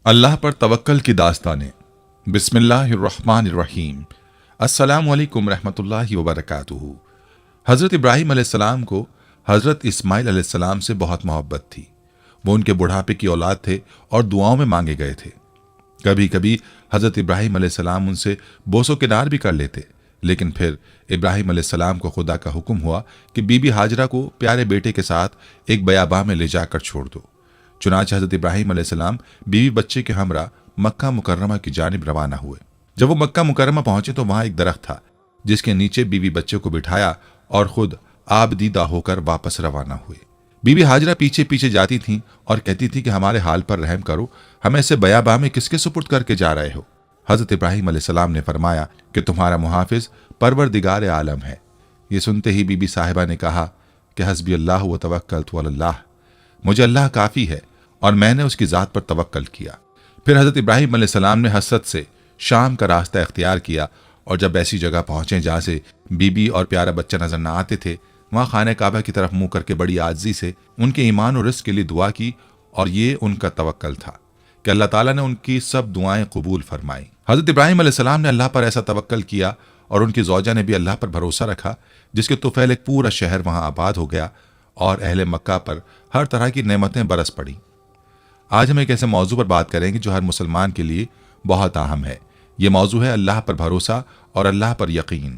اللہ پر توکل کی داستانیں۔ بسم اللہ الرحمن الرحیم۔ السلام علیکم رحمۃ اللہ وبرکاتہ۔ حضرت ابراہیم علیہ السلام کو حضرت اسماعیل علیہ السلام سے بہت محبت تھی۔ وہ ان کے بڑھاپے کی اولاد تھے اور دعاؤں میں مانگے گئے تھے۔ کبھی کبھی حضرت ابراہیم علیہ السلام ان سے بوس و کنار بھی کر لیتے، لیکن پھر ابراہیم علیہ السلام کو خدا کا حکم ہوا کہ بی بی ہاجرہ کو پیارے بیٹے کے ساتھ ایک بیاباں میں لے جا کر چھوڑ دو۔ چنانچہ حضرت ابراہیم علیہ السلام بیوی بچے کے ہمراہ مکہ مکرمہ کی جانب روانہ ہوئے۔ جب وہ مکہ مکرمہ پہنچے تو وہاں ایک درخت تھا جس کے نیچے بیوی بچے کو بٹھایا اور خود آپ دیدہ ہو کر واپس روانہ ہوئے۔ بیوی ہاجرہ پیچھے پیچھے جاتی تھیں اور کہتی تھی کہ ہمارے حال پر رحم کرو، ہمیں اسے بیاباں میں کس کے سپرد کر کے جا رہے ہو؟ حضرت ابراہیم علیہ السلام نے فرمایا کہ تمہارا محافظ پروردگار عالم ہے۔ یہ سنتے ہی بی بی صاحبہ نے کہا کہ حسبی اللہ و توکلت علی اللہ، مجھے اللہ کافی ہے اور میں نے اس کی ذات پر توکل کیا۔ پھر حضرت ابراہیم علیہ السلام نے حسرت سے شام کا راستہ اختیار کیا اور جب ایسی جگہ پہنچے جہاں سے بی بی اور پیارا بچہ نظر نہ آتے تھے، وہاں خانہ کعبہ کی طرف منہ کر کے بڑی عاجزی سے ان کے ایمان و رزق کے لیے دعا کی، اور یہ ان کا توکل تھا کہ اللہ تعالیٰ نے ان کی سب دعائیں قبول فرمائیں۔ حضرت ابراہیم علیہ السلام نے اللہ پر ایسا توکل کیا اور ان کی زوجہ نے بھی اللہ پر بھروسہ رکھا، جس کے طفیل ایک پورا شہر وہاں آباد ہو گیا اور اہل مکہ پر ہر طرح کی نعمتیں برس پڑیں۔ آج ہم ایک ایسے موضوع پر بات کریں گے جو ہر مسلمان کے لیے بہت اہم ہے۔ یہ موضوع ہے اللہ پر بھروسہ اور اللہ پر یقین۔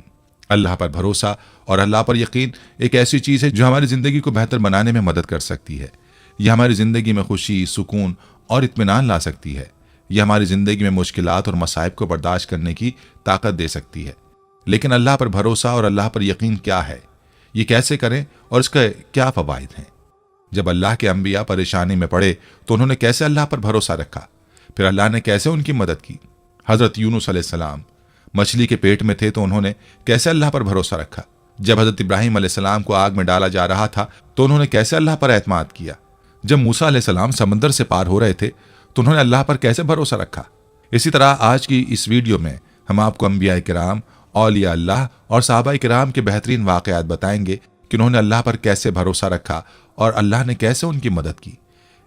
اللہ پر بھروسہ اور اللہ پر یقین ایک ایسی چیز ہے جو ہماری زندگی کو بہتر بنانے میں مدد کر سکتی ہے۔ یہ ہماری زندگی میں خوشی، سکون اور اطمینان لا سکتی ہے۔ یہ ہماری زندگی میں مشکلات اور مصائب کو برداشت کرنے کی طاقت دے سکتی ہے۔ لیکن اللہ پر بھروسہ اور اللہ پر یقین کیا ہے؟ یہ کیسے کریں اور اس کے کیا فوائد ہیں؟ جب اللہ کے انبیاء پریشانی میں پڑے تو انہوں نے کیسے اللہ پر بھروسہ رکھا؟ پھر اللہ نے کیسے ان کی مدد کی؟ حضرت یونس علیہ السلام مچھلی کے پیٹ میں تھے تو انہوں نے کیسے اللہ پر بھروسہ رکھا؟ جب حضرت ابراہیم علیہ السلام کو آگ میں ڈالا جا رہا تھا تو انہوں نے کیسے اللہ پر اعتماد کیا؟ جب موسیٰ علیہ السلام سمندر سے پار ہو رہے تھے تو انہوں نے اللہ پر کیسے بھروسہ رکھا؟ اسی طرح آج کی اس ویڈیو میں ہم آپ کو انبیاء کرام، اولیاء اللہ اور صحابہ کرام کے بہترین واقعات بتائیں گے کہ انہوں نے اللہ پر کیسے بھروسہ رکھا اور اللہ نے کیسے ان کی مدد کی۔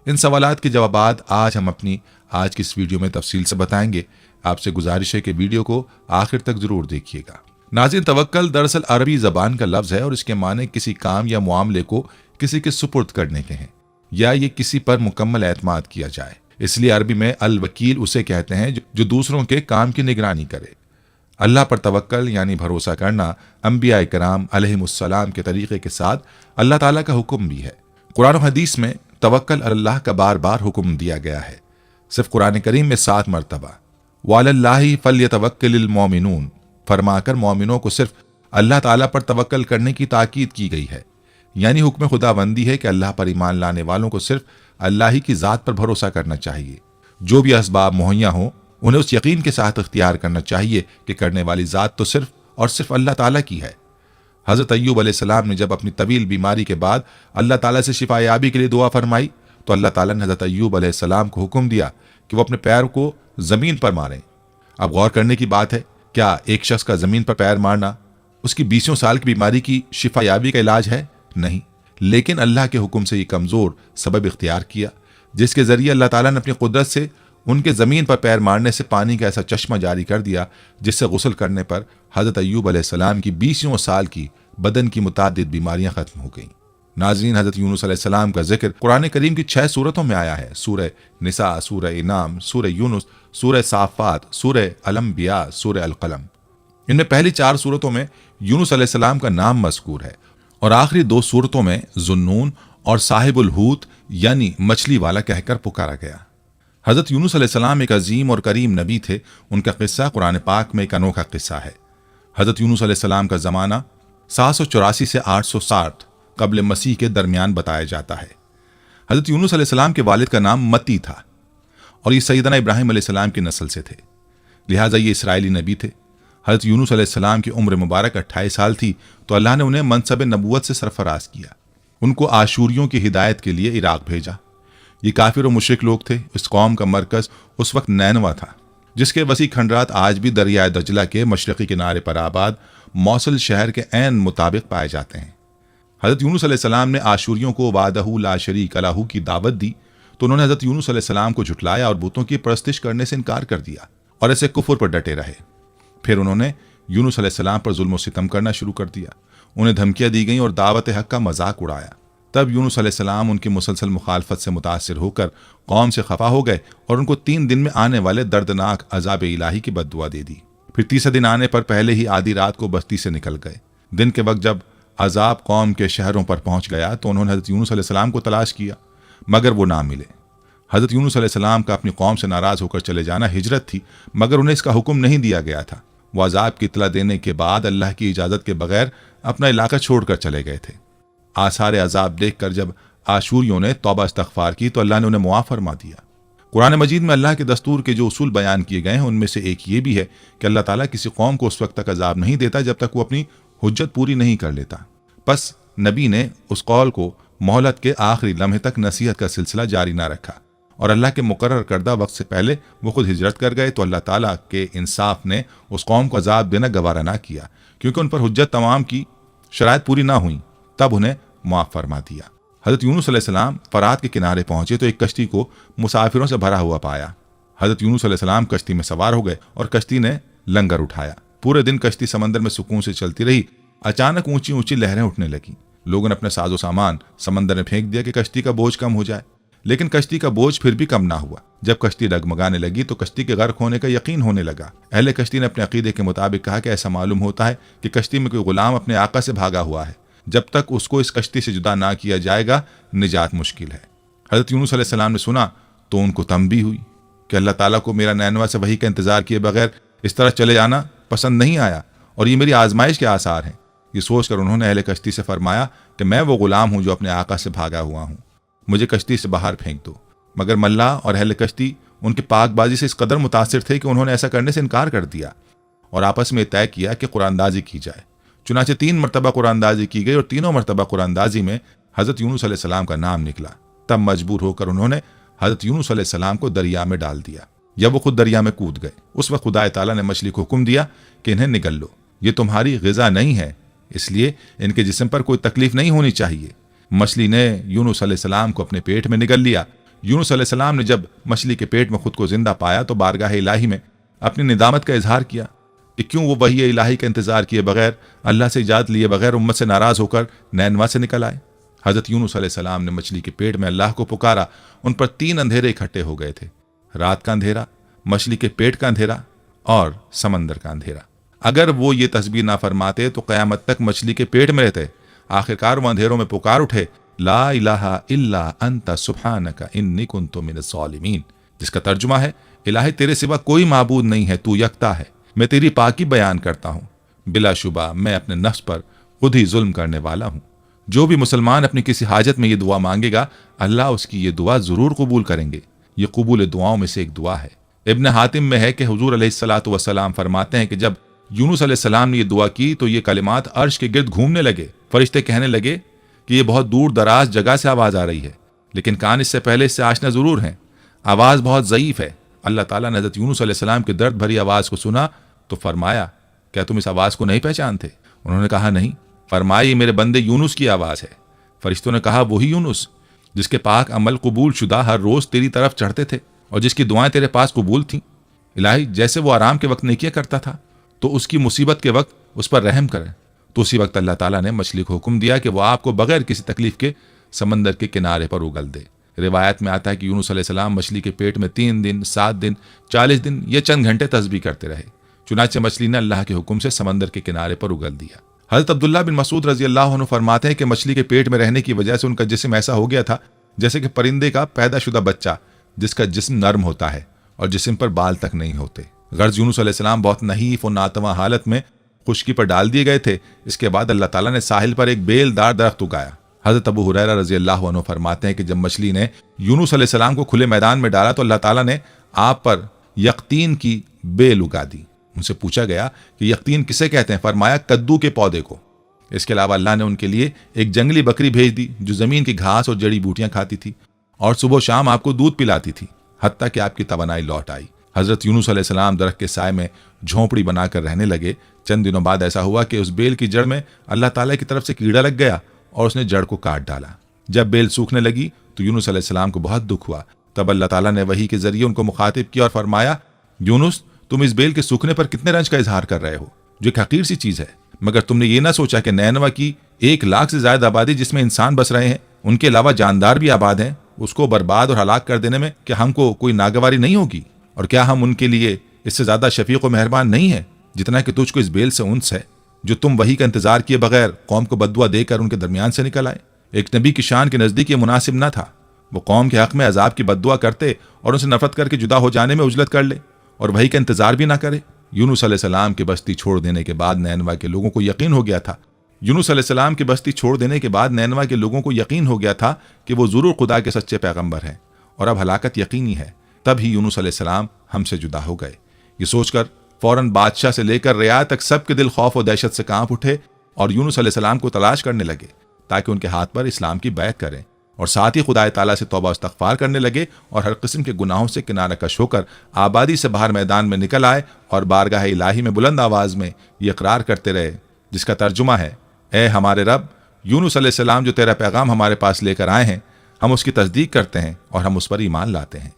ان سوالات کے جوابات آج ہم اپنی آج کی اس ویڈیو میں تفصیل سے بتائیں گے۔ آپ سے گزارش ہے کہ ویڈیو کو آخر تک ضرور دیکھیے گا۔ ناظرین، توکل دراصل عربی زبان کا لفظ ہے اور اس کے معنی کسی کام یا معاملے کو کسی کے سپرد کرنے کے ہیں، یا یہ کسی پر مکمل اعتماد کیا جائے۔ اس لیے عربی میں الوکیل اسے کہتے ہیں جو دوسروں کے کام کی نگرانی کرے۔ اللہ پر توکل یعنی بھروسہ کرنا انبیاء کرام علیہم السلام کے طریقے کے ساتھ اللہ تعالیٰ کا حکم بھی ہے۔ قرآن و حدیث میں توکل اللہ کا بار بار حکم دیا گیا ہے، صرف قرآن کریم میں 7 مرتبہ وَعَلَى اللَّهِ فَلْيَتَوَكَّلِ الْمُؤْمِنُونَ فرما کر مومنوں کو صرف اللہ تعالیٰ پر توکل کرنے کی تاکید کی گئی ہے۔ یعنی حکم خداوندی ہے کہ اللہ پر ایمان لانے والوں کو صرف اللہ ہی کی ذات پر بھروسہ کرنا چاہیے۔ جو بھی اسباب مہیا ہوں انہیں اس یقین کے ساتھ اختیار کرنا چاہیے کہ کرنے والی ذات تو صرف اور صرف اللہ تعالیٰ کی ہے۔ حضرت ایوب علیہ السلام نے جب اپنی طویل بیماری کے بعد اللہ تعالیٰ سے شفا یابی کے لیے دعا فرمائی تو اللہ تعالیٰ نے حضرت ایوب علیہ السلام کو حکم دیا کہ وہ اپنے پیر کو زمین پر ماریں۔ اب غور کرنے کی بات ہے، کیا ایک شخص کا زمین پر پیر مارنا اس کی 20 سال کی بیماری کی شفا یابی کا علاج ہے؟ نہیں، لیکن اللہ کے حکم سے یہ کمزور سبب اختیار کیا جس کے ذریعے اللہ تعالیٰ نے اپنی قدرت سے ان کے زمین پر پیر مارنے سے پانی کا ایسا چشمہ جاری کر دیا جس سے غسل کرنے پر حضرت ایوب علیہ السلام کی 20 سال کی بدن کی متعدد بیماریاں ختم ہو گئیں۔ ناظرین، حضرت یونس علیہ السلام کا ذکر قرآن کریم کی 6 سورتوں میں آیا ہے: سورہ نساء، سورہ انعام، سورہ یونس، سورہ صافات، سورہ الانبیاء، سورہ القلم۔ ان میں پہلی 4 سورتوں میں یونس علیہ السلام کا نام مذکور ہے اور آخری 2 سورتوں میں ذُنُّون اور صاحب الحوت یعنی مچھلی والا کہہ کر پکارا گیا۔ حضرت یونس علیہ السلام ایک عظیم اور کریم نبی تھے۔ ان کا قصہ قرآن پاک میں ایک انوکھا قصہ ہے۔ حضرت یونس علیہ السلام کا زمانہ 784 سے 860 قبل مسیح کے درمیان بتایا جاتا ہے۔ حضرت یونس علیہ السلام کے والد کا نام متی تھا اور یہ سیدنا ابراہیم علیہ السلام کی نسل سے تھے، لہٰذا یہ اسرائیلی نبی تھے۔ حضرت یونس علیہ السلام کی عمر مبارک 28 سال تھی تو اللہ نے انہیں منصب نبوت سے سرفراز کیا۔ ان کو آشوریوں کی ہدایت کے لیے عراق بھیجا۔ یہ کافر و مشرک لوگ تھے۔ اس قوم کا مرکز اس وقت نینوا تھا، جس کے وسیع کھنڈرات آج بھی دریائے دجلہ کے مشرقی کنارے پر آباد موصل شہر کے عین مطابق پائے جاتے ہیں۔ حضرت یونس علیہ السلام نے آشوریوں کو وعدہ لا شریک لہ کی دعوت دی تو انہوں نے حضرت یونس علیہ السلام کو جھٹلایا اور بتوں کی پرستش کرنے سے انکار کر دیا اور ایسے کفر پر ڈٹے رہے۔ پھر انہوں نے یونس علیہ السلام پر ظلم و ستم کرنا شروع کر دیا، انہیں دھمکیاں دی گئیں اور دعوت حق کا مذاق اڑایا۔ تب یونس علیہ السلام ان کی مسلسل مخالفت سے متاثر ہو کر قوم سے خفا ہو گئے اور ان کو 3 دن میں آنے والے دردناک عذاب الہی کی بد دعا دے دی۔ پھر تیسرے دن آنے پر پہلے ہی آدھی رات کو بستی سے نکل گئے۔ دن کے وقت جب عذاب قوم کے شہروں پر پہنچ گیا تو انہوں نے حضرت یونس علیہ السلام کو تلاش کیا مگر وہ نہ ملے۔ حضرت یونس علیہ السلام کا اپنی قوم سے ناراض ہو کر چلے جانا ہجرت تھی، مگر انہیں اس کا حکم نہیں دیا گیا تھا۔ وہ عذاب کی اطلاع دینے کے بعد اللہ کی اجازت کے بغیر اپنا علاقہ چھوڑ کر چلے گئے تھے۔ آثار عذاب دیکھ کر جب آشوریوں نے توبہ استغفار کی تو اللہ نے انہیں معاف فرما دیا۔ قرآن مجید میں اللہ کے دستور کے جو اصول بیان کیے گئے ہیں ان میں سے ایک یہ بھی ہے کہ اللہ تعالیٰ کسی قوم کو اس وقت تک عذاب نہیں دیتا جب تک وہ اپنی حجت پوری نہیں کر لیتا۔ پس نبی نے اس قول کو مہلت کے آخری لمحے تک نصیحت کا سلسلہ جاری نہ رکھا اور اللہ کے مقرر کردہ وقت سے پہلے وہ خود ہجرت کر گئے تو اللہ تعالیٰ کے انصاف نے اس قوم کو عذاب دینا گوارا نہ کیا، کیونکہ ان پر حجت تمام کی شرائط پوری نہ ہوئیں، تب انہیں معاف فرما دیا۔ حضرت یونس علیہ السلام فرات کے کنارے پہنچے تو ایک کشتی کو مسافروں سے بھرا ہوا پایا۔ حضرت یونس علیہ السلام کشتی میں سوار ہو گئے اور کشتی نے لنگر اٹھایا۔ پورے دن کشتی سمندر میں سکون سے چلتی رہی۔ اچانک اونچی اونچی لہریں اٹھنے لگیں۔ لوگوں نے اپنے ساز و سامان سمندر میں پھینک دیا کہ کشتی کا بوجھ کم ہو جائے، لیکن کشتی کا بوجھ پھر بھی کم نہ ہوا۔ جب کشتی ڈگمگانے لگی تو کشتی کے غرق ہونے کا یقین ہونے لگا۔ اہل کشتی نے اپنے عقیدے کے مطابق کہا کہ ایسا معلوم ہوتا ہے کہ کشتی میں کوئی غلام اپنے آقا سے بھاگا ہوا ہے، جب تک اس کو اس کشتی سے جدا نہ کیا جائے گا نجات مشکل ہے۔ حضرت یونس علیہ السلام نے سنا تو ان کو تنبیہ ہوئی کہ اللہ تعالیٰ کو میرا نینوا سے وحی کا انتظار کیے بغیر اس طرح چلے جانا پسند نہیں آیا اور یہ میری آزمائش کے آثار ہیں۔ یہ سوچ کر انہوں نے اہل کشتی سے فرمایا کہ میں وہ غلام ہوں جو اپنے آقا سے بھاگا ہوا ہوں، مجھے کشتی سے باہر پھینک دو۔ مگر ملا اور اہل کشتی ان کی پاک بازی سے اس قدر متاثر تھے کہ انہوں نے ایسا کرنے سے انکار کر دیا اور آپس میں طے کیا کہ قرآن اندازی کی جائے۔ چنانچہ 3 مرتبہ قرآن اندازی کی گئی اور تینوں مرتبہ قرآن اندازی میں حضرت یونس علیہ السلام کا نام نکلا۔ تب مجبور ہو کر انہوں نے حضرت یونس علیہ السلام کو دریا میں ڈال دیا یا وہ خود دریا میں کود گئے۔ اس وقت خدا تعالیٰ نے مچھلی کو حکم دیا کہ انہیں نگل لو، یہ تمہاری غذا نہیں ہے، اس لیے ان کے جسم پر کوئی تکلیف نہیں ہونی چاہیے۔ مچھلی نے یونس علیہ السلام کو اپنے پیٹ میں نگل لیا۔ یونس علیہ السلام نے جب مچھلی کے پیٹ میں خود کو زندہ پایا تو بارگاہ الہی میں اپنی ندامت کا اظہار کیا کہ کیوں وہ وحی الہی کا انتظار کیے بغیر، اللہ سے اجازت لیے بغیر امت سے ناراض ہو کر نینوا سے نکل آئے۔ حضرت یونس علیہ السلام نے مچھلی کے پیٹ میں اللہ کو پکارا۔ ان پر 3 اندھیرے اکٹھے ہو گئے تھے، رات کا اندھیرا، مچھلی کے پیٹ کا اندھیرا اور سمندر کا اندھیرا۔ اگر وہ یہ تسبیح نہ فرماتے تو قیامت تک مچھلی کے پیٹ میں رہتے۔ آخرکار وہ اندھیروں میں پکار اٹھے، لا الہ الا انت سبحانک انی کنت من الظالمین، جس کا ترجمہ ہے الہی تیرے سوا کوئی معبود نہیں ہے، تو یکتا ہے، میں تیری پاکی بیان کرتا ہوں، بلا شبہ میں اپنے نفس پر خود ہی ظلم کرنے والا ہوں۔ جو بھی مسلمان اپنی کسی حاجت میں یہ دعا مانگے گا اللہ اس کی یہ دعا ضرور قبول کریں گے۔ یہ قبول دعاؤں میں سے ایک دعا ہے۔ ابن حاتم میں ہے کہ حضور علیہ الصلاۃ والسلام فرماتے ہیں کہ جب یونس علیہ السلام نے یہ دعا کی تو یہ کلمات عرش کے گرد گھومنے لگے۔ فرشتے کہنے لگے کہ یہ بہت دور دراز جگہ سے آواز آ رہی ہے، لیکن کان اس سے پہلے اس سے آشنا ضرور ہیں، آواز بہت ضعیف ہے۔ اللہ تعالیٰ نے حضرت یونس علیہ السلام کی درد بھری آواز کو سنا تو فرمایا کیا تم اس آواز کو نہیں پہچانتے؟ انہوں نے کہا نہیں۔ فرمایا یہ میرے بندے یونس کی آواز ہے۔ فرشتوں نے کہا وہی یونس جس کے پاک عمل قبول شدہ ہر روز تیری طرف چڑھتے تھے اور جس کی دعائیں تیرے پاس قبول تھیں۔ الہی جیسے وہ آرام کے وقت نیکیاں کرتا تھا تو اس کی مصیبت کے وقت اس پر رحم کرے۔ تو اسی وقت اللہ تعالیٰ نے مچھلی کو حکم دیا کہ وہ آپ کو بغیر کسی تکلیف کے سمندر کے کنارے پر اگل دے۔ روایت میں آتا ہے کہ یونس علیہ السلام مچھلی کے پیٹ میں 3 دن، 7 دن، 40 دن یا چند گھنٹے تسبیح کرتے رہے۔ چنانچہ مچھلی نے اللہ کے حکم سے سمندر کے کنارے پر اگل دیا۔ حضرت عبداللہ بن مسعود رضی اللہ عنہ فرماتے ہیں کہ مچھلی کے پیٹ میں رہنے کی وجہ سے ان کا جسم ایسا ہو گیا تھا جیسے کہ پرندے کا پیدا شدہ بچہ جس کا جسم نرم ہوتا ہے اور جسم پر بال تک نہیں ہوتے۔ غرض یونس علیہ السلام بہت نحیف و ناتواں حالت میں خشکی پر ڈال دیے گئے تھے۔ اس کے بعد اللہ تعالیٰ نے ساحل پر ایک بیل دار درخت اگایا۔ حضرت ابو ہریرہ رضی اللہ عنہ فرماتے ہیں کہ جب مچھلی نے یونس علیہ السلام کو کھلے میدان میں ڈالا تو اللہ تعالیٰ نے آپ پر یقطین کی بیل اگا دی۔ ان سے پوچھا گیا کہ یقطین کسے کہتے ہیں؟ فرمایا کدو کے پودے کو۔ اس کے علاوہ اللہ نے ان کے لیے ایک جنگلی بکری بھیج دی جو زمین کی گھاس اور جڑی بوٹیاں کھاتی تھی اور صبح و شام آپ کو دودھ پلاتی تھی حتیٰ کہ آپ کی توانائی لوٹ آئی۔ حضرت یونس علیہ السلام درخت کے سائے میں جھونپڑی بنا کر رہنے لگے۔ چند دنوں بعد ایسا ہوا کہ اس بیل کی جڑ میں اللہ تعالیٰ کی طرف سے کیڑا لگ گیا اور اس نے جڑ کو کاٹ ڈالا۔ جب بیل سوکھنے لگی تو یونس علیہ السلام کو بہت دکھ ہوا۔ تب اللہ تعالیٰ نے وحی کے ذریعے ان کو مخاطب کیا اور فرمایا، یونس تم اس بیل کے سوکھنے پر کتنے رنج کا اظہار کر رہے ہو، جو ایک حقیر سی چیز ہے، مگر تم نے یہ نہ سوچا کہ نینوا کی 1,00,000 سے زائد آبادی جس میں انسان بس رہے ہیں، ان کے علاوہ جاندار بھی آباد ہیں، اس کو برباد اور ہلاک کر دینے میں کیا ہم کو کوئی ناگواری نہیں ہوگی؟ اور کیا ہم ان کے لیے اس سے زیادہ شفیق و مہربان نہیں ہیں، جتنا کہ تجھ کو اس بیل سے انس ہے، جو تم وحی کا انتظار کیے بغیر قوم کو بددعا دے کر ان کے درمیان سے نکل آئے۔ ایک نبی کی شان کے نزدیک یہ مناسب نہ تھا وہ قوم کے حق میں عذاب کی بددعا کرتے اور ان سے نفرت کر کے جدا ہو جانے میں عجلت کر لے اور وحی کا انتظار بھی نہ کرے۔ یونس علیہ السلام کی بستی چھوڑ دینے کے بعد نینوا کے لوگوں کو یقین ہو گیا تھا کہ وہ ضرور خدا کے سچے پیغمبر ہیں اور اب ہلاکت یقینی ہے۔ تب ہی یونس علیہ السلام ہم سے جدا ہو گئے۔ یہ سوچ کر فوراً بادشاہ سے لے کر رعایا تک سب کے دل خوف و دہشت سے کانپ اٹھے اور یونس علیہ السلام کو تلاش کرنے لگے تاکہ ان کے ہاتھ پر اسلام کی بیعت کریں، اور ساتھ ہی خدا تعالیٰ سے توبہ استغفار کرنے لگے اور ہر قسم کے گناہوں سے کنارہ کش ہو کر آبادی سے باہر میدان میں نکل آئے اور بارگاہ الہی میں بلند آواز میں یہ اقرار کرتے رہے، جس کا ترجمہ ہے، اے ہمارے رب، یونس علیہ السلام جو تیرا پیغام ہمارے پاس لے کر آئے ہیں، ہم اس کی تصدیق کرتے ہیں اور ہم اس پر ایمان لاتے ہیں۔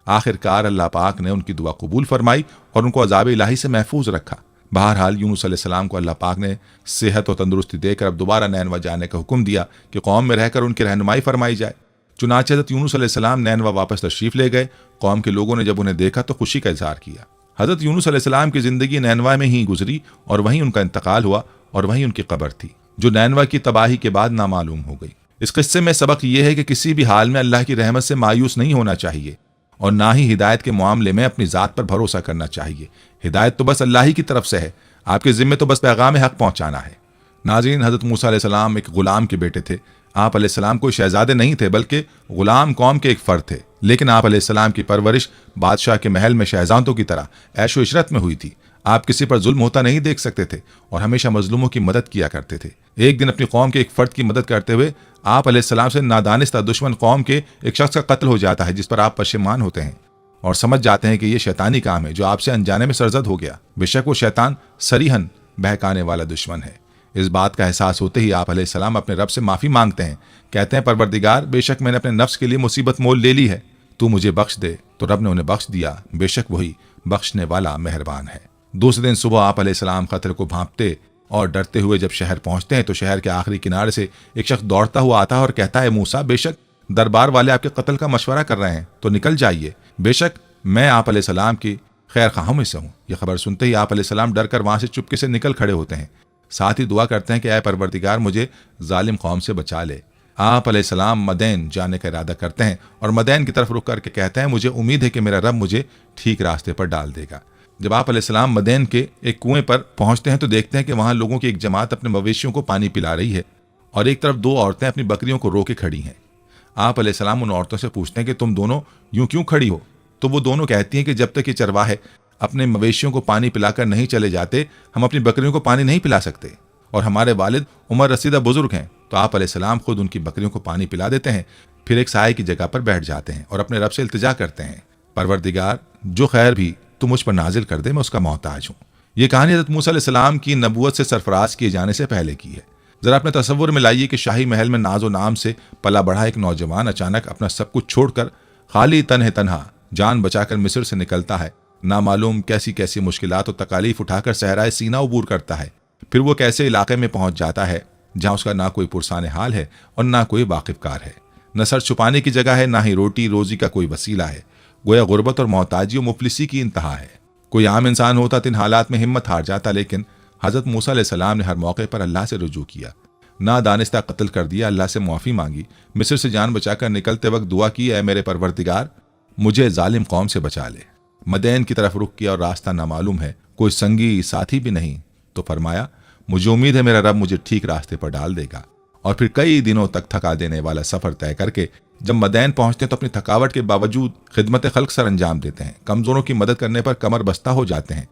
آخر کار اللہ پاک نے ان کی دعا قبول فرمائی اور ان کو عذاب الہی سے محفوظ رکھا۔ بہرحال یونس علیہ السلام کو اللہ پاک نے صحت و تندرستی دے کر اب دوبارہ نینوا جانے کا حکم دیا کہ قوم میں رہ کر ان کی رہنمائی فرمائی جائے۔ چنانچہ حضرت یونس علیہ السلام نینوا واپس تشریف لے گئے۔ قوم کے لوگوں نے جب انہیں دیکھا تو خوشی کا اظہار کیا۔ حضرت یونس علیہ السلام کی زندگی نینوا میں ہی گزری اور وہیں ان کا انتقال ہوا اور وہیں ان کی قبر تھی، جو نینوا کی تباہی کے بعد نامعلوم ہو گئی۔ اس قصے میں سبق یہ ہے کہ کسی بھی حال میں اللہ کی رحمت سے مایوس نہیں ہونا چاہیے اور نہ ہی ہدایت کے معاملے میں اپنی ذات پر بھروسہ کرنا چاہیے۔ ہدایت تو بس اللہ ہی کی طرف سے ہے، آپ کے ذمے تو بس پیغام حق پہنچانا ہے۔ ناظرین، حضرت موسیٰ علیہ السلام ایک غلام کے بیٹے تھے۔ آپ علیہ السلام کوئی شہزادے نہیں تھے بلکہ غلام قوم کے ایک فرد تھے، لیکن آپ علیہ السلام کی پرورش بادشاہ کے محل میں شہزادوں کی طرح عیش و عشرت میں ہوئی تھی۔ آپ کسی پر ظلم ہوتا نہیں دیکھ سکتے تھے اور ہمیشہ مظلوموں کی مدد کیا کرتے تھے۔ ایک دن اپنی قوم کے ایک فرد کی مدد کرتے ہوئے آپ علیہ السلام سے نادانستہ دشمن قوم کے ایک شخص کا قتل ہو جاتا ہے، جس پر آپ پشیمان ہوتے ہیں اور سمجھ جاتے ہیں کہ یہ شیطانی کام ہے جو آپ سے انجانے میں سرزد ہو گیا۔ بے شک وہ شیطان صریحاً بہکانے والا دشمن ہے۔ اس بات کا احساس ہوتے ہی آپ علیہ السلام اپنے رب سے معافی مانگتے ہیں، کہتے ہیں، پروردگار، بے شک میں نے اپنے نفس کے لیے مصیبت مول لے لی ہے، تو مجھے بخش دے۔ تو رب نے انہیں بخش دیا، بے شک وہی بخشنے والا مہربان ہے۔ دوسرے دن صبح آپ علیہ السلام خطرے کو بھانپتے اور ڈرتے ہوئے جب شہر پہنچتے ہیں تو شہر کے آخری کنارے سے ایک شخص دوڑتا ہوا آتا ہے اور کہتا ہے، موسیٰ، بے شک دربار والے آپ کے قتل کا مشورہ کر رہے ہیں، تو نکل جائیے، بے شک میں آپ علیہ السلام کی خیر خواہوں میں سے ہوں۔ یہ خبر سنتے ہی آپ علیہ السلام ڈر کر وہاں سے چپکے سے نکل کھڑے ہوتے ہیں، ساتھ ہی دعا کرتے ہیں کہ اے پروردگار، مجھے ظالم قوم سے بچا لے۔ آپ علیہ السلام مدین جانے کا ارادہ کرتے ہیں اور مدین کی طرف رخ کر کے کہتے ہیں، مجھے امید ہے کہ میرا رب مجھے ٹھیک راستے پر ڈال دے گا۔ جب آپ علیہ السلام مدین کے ایک کنویں پر پہنچتے ہیں تو دیکھتے ہیں کہ وہاں لوگوں کی ایک جماعت اپنے مویشیوں کو پانی پلا رہی ہے اور ایک طرف دو عورتیں اپنی بکریوں کو رو کے کھڑی ہیں۔ آپ علیہ السلام ان عورتوں سے پوچھتے ہیں کہ تم دونوں یوں کیوں کھڑی ہو؟ تو وہ دونوں کہتی ہیں کہ جب تک یہ چرواہے اپنے مویشیوں کو پانی پلا کر نہیں چلے جاتے، ہم اپنی بکریوں کو پانی نہیں پلا سکتے، اور ہمارے والد عمر رسیدہ بزرگ ہیں۔ تو آپ علیہ السلام خود ان کی بکریوں کو پانی پلا دیتے ہیں، پھر ایک سائے کی جگہ پر بیٹھ جاتے ہیں اور اپنے رب سے التجا کرتے ہیں، پروردگار، جو خیر بھی تو مجھ پر نازل کر دے، میں اس کا محتاج ہوں۔ یہ کہانی حضرت موسیٰ علیہ السلام کی نبوت سے سرفراز کیے جانے سے پہلے کی ہے۔ ذرا اپنے تصور میں لائیے کہ شاہی محل میں ناز و نام سے پلا بڑھا ایک نوجوان اچانک اپنا سب کچھ چھوڑ کر خالی تنہا جان بچا کر مصر سے نکلتا ہے، نامعلوم کیسی کیسی مشکلات و تکالیف اٹھا کر صحرائے سینہ عبور کرتا ہے، پھر وہ کیسے علاقے میں پہنچ جاتا ہے جہاں اس کا نہ کوئی پرسان حال ہے اور نہ کوئی واقف کار ہے، نہ سر چھپانے کی جگہ ہے، نہ ہی روٹی روزی کا کوئی وسیلہ ہے، گویا غربت اور محتاجی و مفلسی کی انتہا ہے۔ کوئی عام انسان ہوتا تو ان حالات میں ہمت ہار جاتا، لیکن حضرت موسیٰ علیہ السلام نے ہر موقع پر اللہ سے رجوع کیا، نادانستہ قتل کر دیا، اللہ سے معافی مانگی، مصر سے جان بچا کر نکلتے وقت دعا کی، اے میرے پروردگار، مجھے ظالم قوم سے بچا لے۔ مدین کی طرف رخ کیا اور راستہ نامعلوم ہے، کوئی سنگی ساتھی بھی نہیں، تو فرمایا، مجھے امید ہے میرا رب مجھے ٹھیک راستے پر ڈال دے گا۔ اور پھر کئی دنوں تک تھکا دینے والا سفر طے کر کے جب مدین پہنچتے ہیں تو اپنی تھکاوٹ کے باوجود خدمت خلق سر انجام دیتے ہیں، کمزوروں کی مدد کرنے پر کمر بستہ ہو جاتے ہیں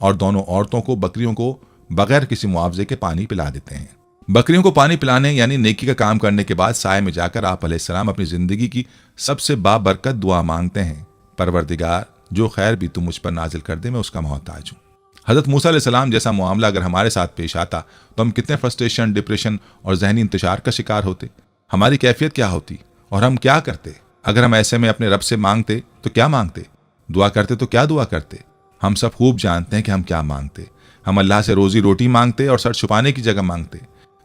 اور دونوں عورتوں کو بکریوں کو بغیر کسی معاوضے کے پانی پلا دیتے ہیں۔ بکریوں کو پانی پلانے یعنی نیکی کا کام کرنے کے بعد سائے میں جا کر آپ علیہ السلام اپنی زندگی کی سب سے بابرکت دعا مانگتے ہیں، پروردگار، جو خیر بھی تو مجھ پر نازل کر دے، میں اس کا محتاج ہوں۔ حضرت موسیٰ علیہ السلام جیسا معاملہ اگر ہمارے ساتھ پیش آتا تو ہم کتنے فرسٹریشن، ڈپریشن اور ذہنی انتشار کا شکار ہوتے، ہماری کیفیت کیا ہوتی اور ہم کیا کرتے؟ اگر ہم ایسے میں اپنے رب سے مانگتے تو کیا مانگتے؟ دعا کرتے تو کیا دعا کرتے؟ ہم سب خوب جانتے ہیں کہ ہم کیا مانگتے۔ ہم اللہ سے روزی روٹی مانگتے اور سر چھپانے کی جگہ مانگتے۔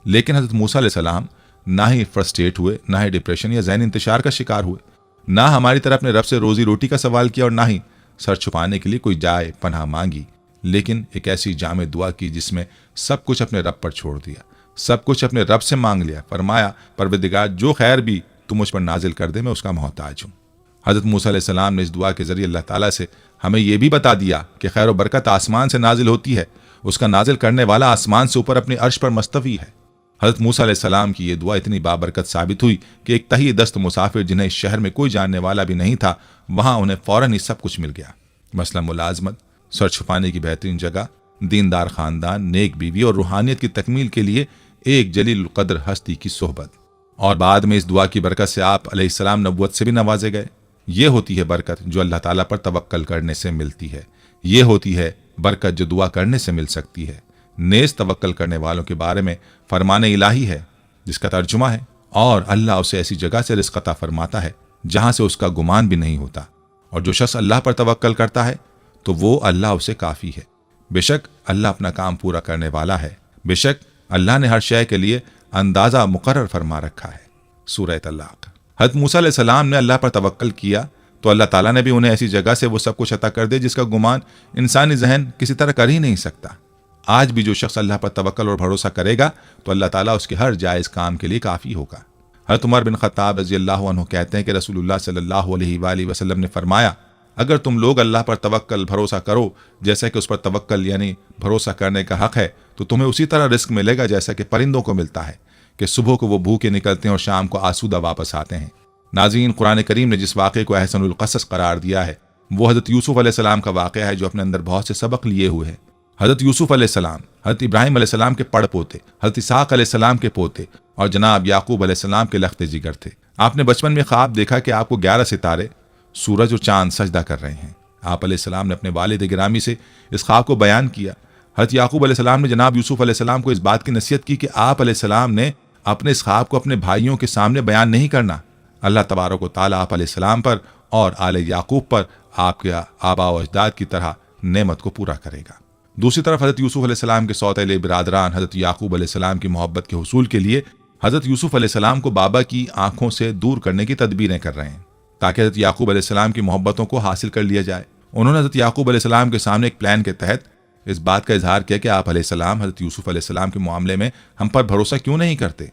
لیکن حضرت موسیٰ علیہ السلام نہ ہی فرسٹریٹ ہوئے، نہ ہی ڈپریشن یا ذہنی انتشار کا شکار ہوئے، نہ ہماری طرح اپنے رب سے روزی روٹی کا سوال کیا اور نہ ہی سر چھپانے کے لیے کوئی جائے پناہ مانگی، لیکن ایک ایسی جامع دعا کی جس میں سب کچھ اپنے رب پر چھوڑ دیا، سب کچھ اپنے رب سے مانگ لیا۔ فرمایا پروردگار جو خیر بھی تو مجھ پر نازل کر دے، میں اس کا محتاج ہوں۔ حضرت موسیٰ علیہ السلام نے اس دعا کے ذریعے اللہ تعالیٰ سے ہمیں یہ بھی بتا دیا کہ خیر و برکت آسمان سے نازل ہوتی ہے، اس کا نازل کرنے والا آسمان سے اوپر اپنی عرش پر مستوی ہے۔ حضرت موسیٰ علیہ السلام کی یہ دعا اتنی بابرکت ثابت ہوئی کہ ایک تہی دست مسافر جنہیں اس شہر میں کوئی جاننے والا بھی نہیں تھا، وہاں انہیں فوراً ہی سب کچھ مل گیا، مثلا ملازمت، سر چھپانے کی بہترین جگہ، دیندار خاندان، نیک بیوی اور روحانیت کی تکمیل کے لیے ایک جلیل القدر ہستی کی صحبت۔ اور بعد میں اس دعا کی برکت سے آپ علیہ السلام نبوت سے بھی نوازے گئے۔ یہ ہوتی ہے برکت جو اللہ تعالیٰ پر توکل کرنے سے ملتی ہے، یہ ہوتی ہے برکت جو دعا کرنے سے مل سکتی ہے۔ نیز توکل کرنے والوں کے بارے میں فرمان الہی ہے جس کا ترجمہ ہے، اور اللہ اسے ایسی جگہ سے رزق عطا فرماتا ہے جہاں سے اس کا گمان بھی نہیں ہوتا، اور جو شخص اللہ پر توکل کرتا ہے تو وہ اللہ اسے کافی ہے۔ بے شک اللہ اپنا کام پورا کرنے والا ہے، بے شک اللہ نے ہر شے کے لیے اندازہ مقرر فرما رکھا ہے۔ سورہ طلاق۔ حضرت موسیٰ علیہ السلام نے اللہ پر توکل کیا تو اللہ تعالیٰ نے بھی انہیں ایسی جگہ سے وہ سب کچھ عطا کر دے جس کا گمان انسانی ذہن کسی طرح کر ہی نہیں سکتا۔ آج بھی جو شخص اللہ پر توکل اور بھروسہ کرے گا تو اللہ تعالیٰ اس کے ہر جائز کام کے لیے کافی ہوگا۔ حضرت عمر بن خطاب رضی اللہ عنہ کہتے ہیں کہ رسول اللہ صلی اللہ علیہ وآلہ وسلم نے فرمایا، اگر تم لوگ اللہ پر توکل بھروسہ کرو جیسا کہ اس پر توکل یعنی بھروسہ کرنے کا حق ہے، تو تمہیں اسی طرح رزق ملے گا جیسا کہ پرندوں کو ملتا ہے کہ صبح کو وہ بھوکے نکلتے ہیں اور شام کو آسودہ واپس آتے ہیں۔ ناظرین، قرآن کریم نے جس واقعے کو احسن القصص قرار دیا ہے وہ حضرت یوسف علیہ السلام کا واقعہ ہے جو اپنے اندر بہت سے سبق لیے ہوئے ہے۔ حضرت یوسف علیہ السلام حضرت ابراہیم علیہ السلام کے پڑ پوتے، حضرت اسحاق علیہ السلام کے پوتے اور جناب یعقوب علیہ السلام کے لخت جگر تھے۔ آپ نے بچپن میں خواب دیکھا کہ آپ کو 11 ستارے، سورج اور چاند سجدہ کر رہے ہیں۔ آپ علیہ السلام نے اپنے والد گرامی سے اس خواب کو بیان کیا۔ حضرت یعقوب علیہ السلام نے جناب یوسف علیہ السلام کو اس بات کی نصیحت کی کہ آپ علیہ السلام نے اپنے اس خواب کو اپنے بھائیوں کے سامنے بیان نہیں کرنا۔ اللہ تبارک و تعالیٰ آپ علیہ السلام پر اور آل یعقوب پر آپ کے آباء و اجداد کی طرح نعمت کو پورا کرے گا۔ دوسری طرف حضرت یوسف علیہ السلام کے سوتیلے برادران حضرت یعقوب علیہ السلام کی محبت کے حصول کے لیے حضرت یوسف علیہ السلام کو بابا کی آنکھوں سے دور کرنے کی تدبیریں کر رہے ہیں تاکہ حضرت یعقوب علیہ السلام کی محبتوں کو حاصل کر لیا جائے۔ انہوں نے حضرت یعقوب علیہ السلام کے سامنے ایک پلان کے تحت اس بات کا اظہار کیا کہ آپ علیہ السلام حضرت یوسف علیہ السلام کے معاملے میں ہم پر بھروسہ کیوں نہیں کرتے؟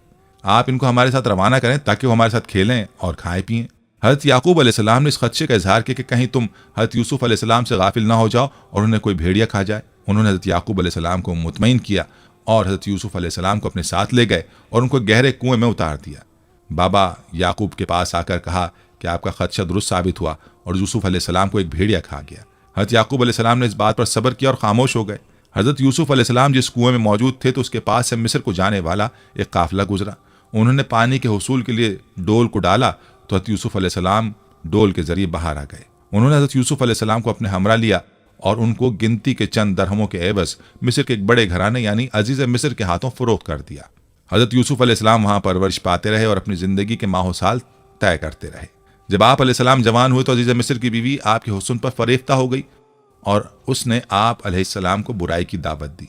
آپ ان کو ہمارے ساتھ روانہ کریں تاکہ وہ ہمارے ساتھ کھیلیں اور کھائیں پیئیں۔ حضرت یعقوب علیہ السلام نے اس خدشے کا اظہار کیا کہ کہیں تم حضرت یوسف علیہ السلام سے غافل نہ ہو جاؤ اور انہیں کوئی بھیڑیا کھا جائے۔ انہوں نے حضرت یعقوب علیہ السلام کو مطمئن کیا اور حضرت یوسف علیہ السلام کو اپنے ساتھ لے گئے اور ان کو گہرے کنویں میں اتار دیا۔ بابا یعقوب کے پاس آ کر کہا کہ آپ کا خدشہ درست ثابت ہوا اور یوسف علیہ السلام کو ایک بھیڑیا کھا گیا۔ حضرت یعقوب علیہ السلام نے اس بات پر صبر کیا اور خاموش ہو گئے۔ حضرت یوسف علیہ السلام جس کنویں میں موجود تھے تو اس کے پاس سے مصر کو جانے والا ایک قافلہ گزرا۔ انہوں نے پانی کے حصول کے لیے ڈول کو ڈالا تو حضرت یوسف علیہ السلام ڈول کے ذریعے باہر آ گئے۔ انہوں نے حضرت یوسف علیہ السلام کو اپنے ہمراہ لیا اور ان کو گنتی کے چند درہموں کے عوض مصر کے ایک بڑے گھرانے یعنی عزیز مصر کے ہاتھوں فروخت کر دیا۔ حضرت یوسف علیہ السلام وہاں پرورش پاتے رہے اور اپنی زندگی کے ماہ و سال طے کرتے رہے۔ جب آپ علیہ السلام جوان ہوئے تو عزیز مصر کی بیوی آپ کے حسن پر فریفتہ ہو گئی اور اس نے آپ علیہ السلام کو برائی کی دعوت دی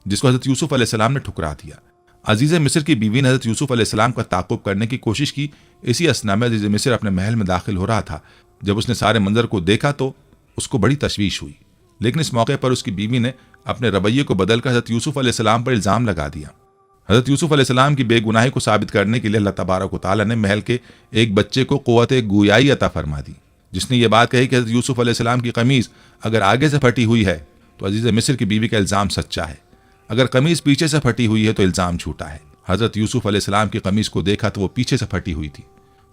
جس کو حضرت یوسف علیہ السلام نے ٹھکرا دیا۔ عزیز مصر کی بیوی نے حضرت یوسف علیہ السلام کا تعاقب کرنے کی کوشش کی۔ اسی اثنا میں عزیز مصر اپنے محل میں داخل ہو رہا تھا۔ جب اس نے سارے منظر کو دیکھا تو اس کو بڑی تشویش ہوئی، لیکن اس موقع پر اس کی بیوی نے اپنے رویے کو بدل کر حضرت یوسف علیہ السلام پر الزام لگا دیا۔ حضرت یوسف علیہ السلام کی بے گناہی کو ثابت کرنے کے لیے اللہ تبارک و تعالیٰ نے محل کے ایک بچے کو قوت گویائی عطا فرما دی، جس نے یہ بات کہی کہ حضرت یوسف علیہ السلام کی قمیض اگر آگے سے پھٹی ہوئی ہے تو عزیز مصر کی بیوی کا الزام سچا ہے، اگر قمیض پیچھے سے پھٹی ہوئی ہے تو الزام جھوٹا ہے۔ حضرت یوسف علیہ السلام کی قمیض کو دیکھا تو وہ پیچھے سے پھٹی ہوئی تھی،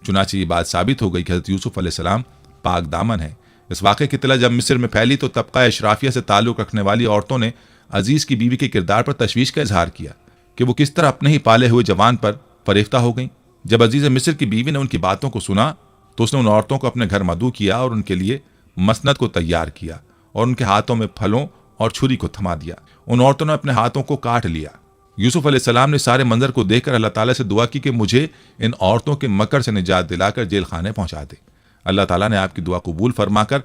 چنانچہ یہ بات ثابت ہو گئی کہ حضرت یوسف علیہ السلام پاک دامن ہے۔ اس واقعے کی اطلاع جب مصر میں پھیلی تو طبقہ اشرافیہ سے تعلق رکھنے والی عورتوں نے عزیز کی بیوی کے کردار پر تشویش کا اظہار کیا کہ وہ کس طرح اپنے ہی پالے ہوئے جوان پر فریفتہ ہو گئیں۔ جب عزیز مصر کی بیوی نے ان کی باتوں کو سنا تو اس نے ان عورتوں کو اپنے گھر مدعو کیا اور ان کے لیے مسند کو تیار کیا اور ان کے ہاتھوں میں پھلوں اور چھری کو تھما دیا۔ ان عورتوں نے اپنے ہاتھوں کو کاٹ لیا، یوسف علیہ السلام نے سارے منظر کو دیکھ کر اللہ تعالیٰ سے دعا کی کہ مجھے ان عورتوں کے مکر سے نجات دلا کر جیل خانے پہنچا دے۔ اللہ تعالیٰ نے آپ کی دعا قبول فرما کر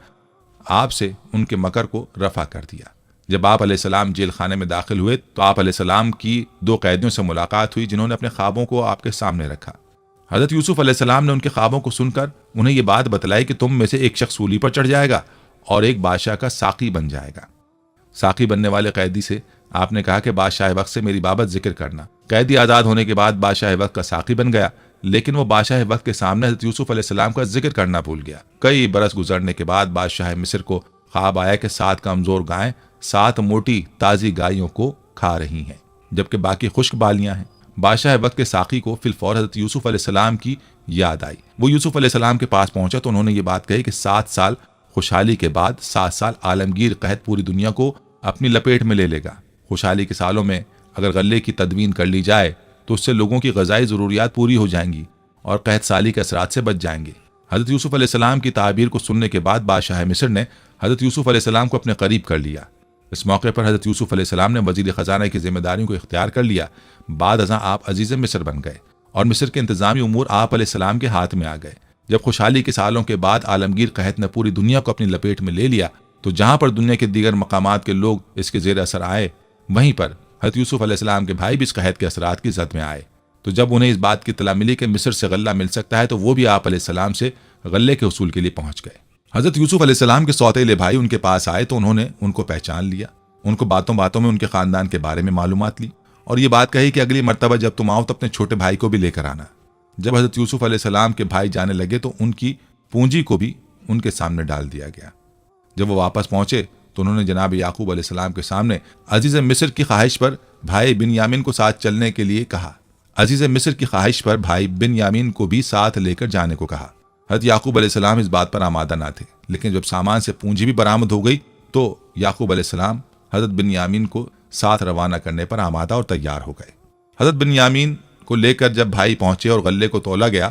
آپ سے ان کے مکر کو رفع کر دیا۔ جب آپ علیہ السلام جیل خانے میں داخل ہوئے تو آپ علیہ السلام کی 2 قیدیوں سے ملاقات ہوئی جنہوں نے اپنے خوابوں کو آپ کے سامنے رکھا۔ حضرت یوسف علیہ السلام نے ان کے خوابوں کو سن کر انہیں یہ بات بتلائی کہ تم میں سے ایک شخص سولی پر چڑھ جائے گا اور ایک بادشاہ کا ساقی بن جائے گا۔ ساقی بننے والے قیدی سے آپ نے کہا کہ بادشاہ وقت سے میری بابت ذکر کرنا۔ قیدی آزاد ہونے کے بعد بادشاہ وقت کا ساقی بن گیا، لیکن وہ بادشاہ وقت کے سامنے حضرت یوسف علیہ السلام کا ذکر کرنا بھول گیا۔ کئی برس گزرنے کے بعد بادشاہ مصر کو خواب آیا کہ 7 کمزور گائیں 7 موٹی تازی گائیوں کو کھا رہی ہیں جبکہ باقی خشک بالیاں ہیں۔ بادشاہ وقت کے ساقی کو فی الفور حضرت یوسف علیہ السلام کی یاد آئی۔ وہ یوسف علیہ السلام کے پاس پہنچا تو انہوں نے یہ بات کہی کہ 7 سال خوشحالی کے بعد 7 سال عالمگیر قحط پوری دنیا کو اپنی لپیٹ میں لے لے گا۔ خوشحالی کے سالوں میں اگر غلے کی تدوین کر لی جائے تو اس سے لوگوں کی غذائی ضروریات پوری ہو جائیں گی اور قحط سالی کے اثرات سے بچ جائیں گے۔ حضرت یوسف علیہ السلام کی تعبیر کو سننے کے بعد بادشاہ مصر نے حضرت یوسف علیہ السلام کو اپنے قریب کر لیا۔ اس موقع پر حضرت یوسف علیہ السلام نے وزیر خزانہ کی ذمہ داریوں کو اختیار کر لیا۔ بعد ازاں آپ عزیز مصر بن گئے اور مصر کے انتظامی امور آپ علیہ السلام کے ہاتھ میں آ گئے۔ جب خوشحالی کے سالوں کے بعد عالمگیر قحط نے پوری دنیا کو اپنی لپیٹ میں لے لیا تو جہاں پر دنیا کے دیگر مقامات کے لوگ اس کے زیر اثر آئے، وہیں پر حضرت یوسف علیہ السلام کے بھائی بھی اس قحط کے اثرات کی زد میں آئے۔ تو جب انہیں اس بات کی اطلاع ملی کہ مصر سے غلہ مل سکتا ہے تو وہ بھی آپ علیہ السلام سے غلے کے حصول کے لیے پہنچ گئے۔ حضرت یوسف علیہ السلام کے سوتیلے بھائی ان کے پاس آئے تو انہوں نے ان کو پہچان لیا، ان کو باتوں باتوں میں ان کے خاندان کے بارے میں معلومات لی اور یہ بات کہی کہ اگلی مرتبہ جب تم آؤ تو اپنے چھوٹے بھائی کو بھی لے کر آنا۔ جب حضرت یوسف علیہ السلام کے بھائی جانے لگے تو ان کی پونجی کو بھی ان کے سامنے ڈال دیا گیا۔ جب وہ واپس پہنچے تو انہوں نے جناب یعقوب علیہ السلام کے سامنے عزیز مصر کی خواہش پر بھائی بن یامین کو ساتھ چلنے کے لیے کہا۔ عزیز مصر کی خواہش پر بھائی بن یامین کو بھی ساتھ لے کر جانے کو کہا۔ حضرت یعقوب علیہ السلام اس بات پر آمادہ نہ تھے، لیکن جب سامان سے پونجی بھی برآمد ہو گئی تو یعقوب علیہ السلام حضرت بن یامین کو ساتھ روانہ کرنے پر آمادہ اور تیار ہو گئے۔ حضرت بن یامین کو لے کر جب بھائی پہنچے اور غلے کو تولا گیا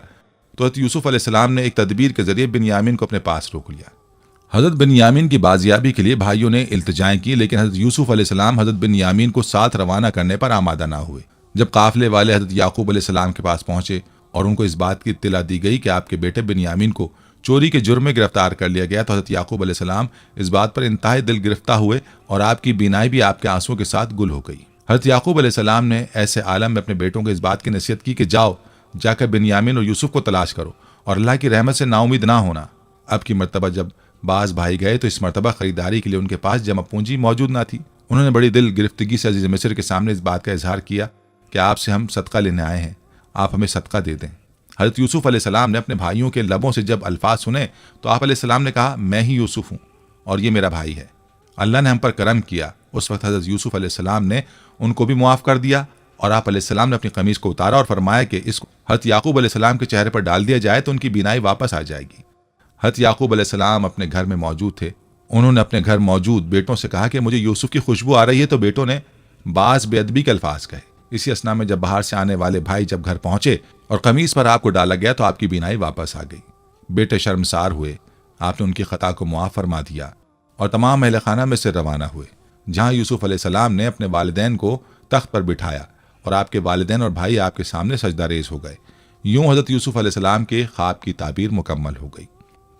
تو حضرت یوسف علیہ السلام نے ایک تدبیر کے ذریعے بن یامین کو اپنے پاس روک لیا۔ حضرت بن یامین کی بازیابی کے لیے بھائیوں نے التجائیں کی، لیکن حضرت یوسف علیہ السلام حضرت بن یامین کو ساتھ روانہ کرنے پر آمادہ نہ ہوئے۔ جب قافلے والے حضرت یعقوب علیہ السلام کے پاس پہنچے اور ان کو اس بات کی اطلاع دی گئی کہ آپ کے بیٹے بن یامین کو چوری کے جرم میں گرفتار کر لیا گیا تو حضرت یعقوب علیہ السلام اس بات پر انتہائی دل گرفتہ ہوئے اور آپ کی بینائی بھی آپ کے آنسوؤں کے ساتھ گل ہو گئی۔ حضرت یعقوب علیہ السلام نے ایسے عالم میں اپنے بیٹوں کو اس بات کی نصیحت کی کہ جاؤ، جا کر بن یامین اور یوسف کو تلاش کرو اور اللہ کی رحمت سے نا امید نہ ہونا۔ اب کی مرتبہ جب بعض بھائی گئے تو اس مرتبہ خریداری کے لیے ان کے پاس جمع پونجی موجود نہ تھی۔ انہوں نے بڑی دل گرفتگی سے عزیز مصر کے سامنے اس بات کا اظہار کیا کہ آپ سے ہم صدقہ لینے آئے ہیں، آپ ہمیں صدقہ دے دیں۔ حضرت یوسف علیہ السلام نے اپنے بھائیوں کے لبوں سے جب الفاظ سنے تو آپ علیہ السلام نے کہا، میں ہی یوسف ہوں اور یہ میرا بھائی ہے، اللہ نے ہم پر کرم کیا۔ اس وقت حضرت یوسف علیہ السلام نے ان کو بھی معاف کر دیا اور آپ علیہ السلام نے اپنی قمیص کو اتارا اور فرمایا کہ اس کو حضرت یعقوب علیہ السلام کے چہرے پر ڈال دیا جائے تو ان کی بینائی واپس آ جائے گی۔ حضرت یعقوب علیہ السلام اپنے گھر میں موجود تھے۔ انہوں نے اپنے گھر موجود بیٹوں سے کہا کہ مجھے یوسف کی خوشبو آ رہی ہے، تو بیٹوں نے بعض بے ادبی کے الفاظ کہے۔ اسی اسنا میں جب باہر سے آنے والے بھائی جب گھر پہنچے اور قمیص پر آپ کو ڈالا گیا تو آپ کی بینائی واپس آ گئی۔ بیٹے شرمسار ہوئے، آپ نے ان کی خطا کو معاف فرما دیا اور تمام اہل خانہ میں سے روانہ ہوئے، جہاں یوسف علیہ السلام نے اپنے والدین کو تخت پر بٹھایا اور آپ کے والدین اور بھائی آپ کے سامنے سجدہ ریز ہو گئے۔ یوں حضرت یوسف علیہ السلام کے خواب کی تعبیر مکمل ہو گئی۔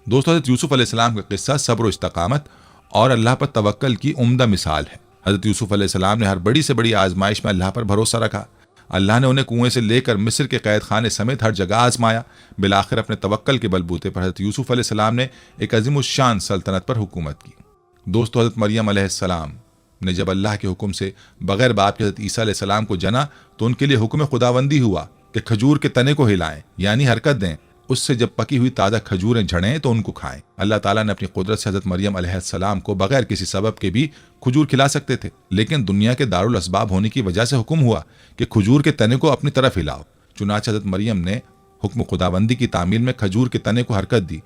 دوستو، حضرت یوسف علیہ السلام کا قصہ صبر و استقامت اور اللہ پر توکل کی عمدہ مثال ہے۔ حضرت یوسف علیہ السلام نے ہر بڑی سے بڑی آزمائش میں اللہ پر بھروسہ رکھا۔ اللہ نے انہیں کنویں سے لے کر مصر کے قید خانے سمیت ہر جگہ آزمایا۔ بالآخر اپنے توکل کے بلبوتے پر حضرت یوسف علیہ السلام نے ایک عظیم الشان سلطنت پر حکومت کی۔ دوستو، حضرت مریم علیہ السلام نے جب اللہ کے حکم سے بغیر باپ کے حضرت عیسیٰ علیہ السلام کو جنا تو ان کے لیے حکم خداوندی ہوا کہ کھجور کے تنے کو ہلائیں، یعنی حرکت دیں، اس سے جب پکی ہوئی تازہ کھجوریں جھڑیں تو ان کو کھائیں۔ اللہ تعالیٰ نے اپنی قدرت سے حضرت مریم علیہ السلام کو بغیر کسی سبب کے بھی کھجور کھلا سکتے تھے، لیکن دنیا کے دارالاسباب ہونے کی وجہ سے حکم ہوا کہ کھجور کے تنے کو اپنی طرف ہلاؤ۔ چنانچہ حضرت مریم نے حکم خداوندی کی تعمیل میں کھجور کے تنے کو حرکت دی۔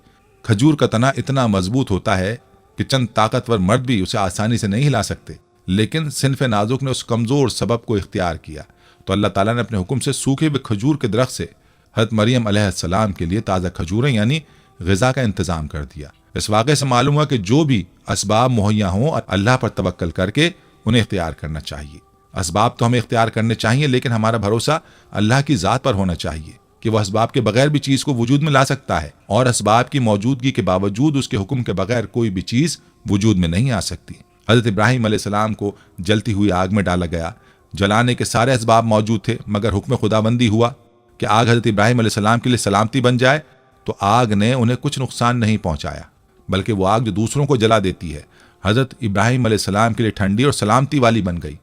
کھجور کا تنا اتنا مضبوط ہوتا ہے کہ چند طاقتور مرد بھی اسے آسانی سے نہیں ہلا سکتے، لیکن صنف نازک نے اس کمزور سبب کو اختیار کیا تو اللہ تعالیٰ نے اپنے حکم سے سوکھے ہوئے کھجور کے درخت سے حضرت مریم علیہ السلام کے لیے تازہ کھجوریں یعنی غذا کا انتظام کر دیا۔ اس واقعے سے معلوم ہوا کہ جو بھی اسباب مہیا ہوں اللہ پر توکل کر کے انہیں اختیار کرنا چاہیے۔ اسباب تو ہمیں اختیار کرنے چاہیے، لیکن ہمارا بھروسہ اللہ کی ذات پر ہونا چاہیے کہ وہ اسباب کے بغیر بھی چیز کو وجود میں لا سکتا ہے، اور اسباب کی موجودگی کے باوجود اس کے حکم کے بغیر کوئی بھی چیز وجود میں نہیں آ سکتی۔ حضرت ابراہیم علیہ السلام کو جلتی ہوئی آگ میں ڈالا گیا، جلانے کے سارے اسباب موجود تھے، مگر حکم خداوندی ہوا کہ آگ حضرت ابراہیم علیہ السلام کے لیے سلامتی بن جائے، تو آگ نے انہیں کچھ نقصان نہیں پہنچایا، بلکہ وہ آگ جو دوسروں کو جلا دیتی ہے حضرت ابراہیم علیہ السلام کے لیے ٹھنڈی اور سلامتی والی بن گئی۔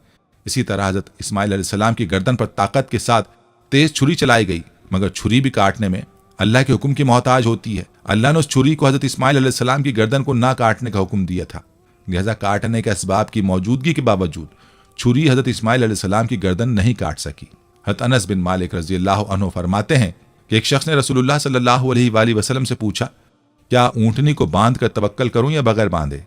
اسی طرح حضرت اسماعیل علیہ السلام کی گردن پر طاقت کے ساتھ تیز چھری چلائی گئی، مگر چھری بھی کاٹنے میں اللہ کے حکم کی محتاج ہوتی ہے۔ اللہ نے اس چھری کو حضرت اسماعیل علیہ السلام کی گردن کو نہ کاٹنے کا حکم دیا تھا، لہذا کاٹنے کے اسباب کی موجودگی کے باوجود چھری حضرت اسماعیل علیہ السلام کی گردن نہیں کاٹ سکی۔ حضرت انس بن مالک رضی اللہ عنہ فرماتے ہیں کہ ایک شخص نے رسول اللہ صلی اللہ علیہ وآلہ وسلم سے پوچھا، کیا اونٹنی کو باندھ کر توکل کروں یا بغیر باندھے؟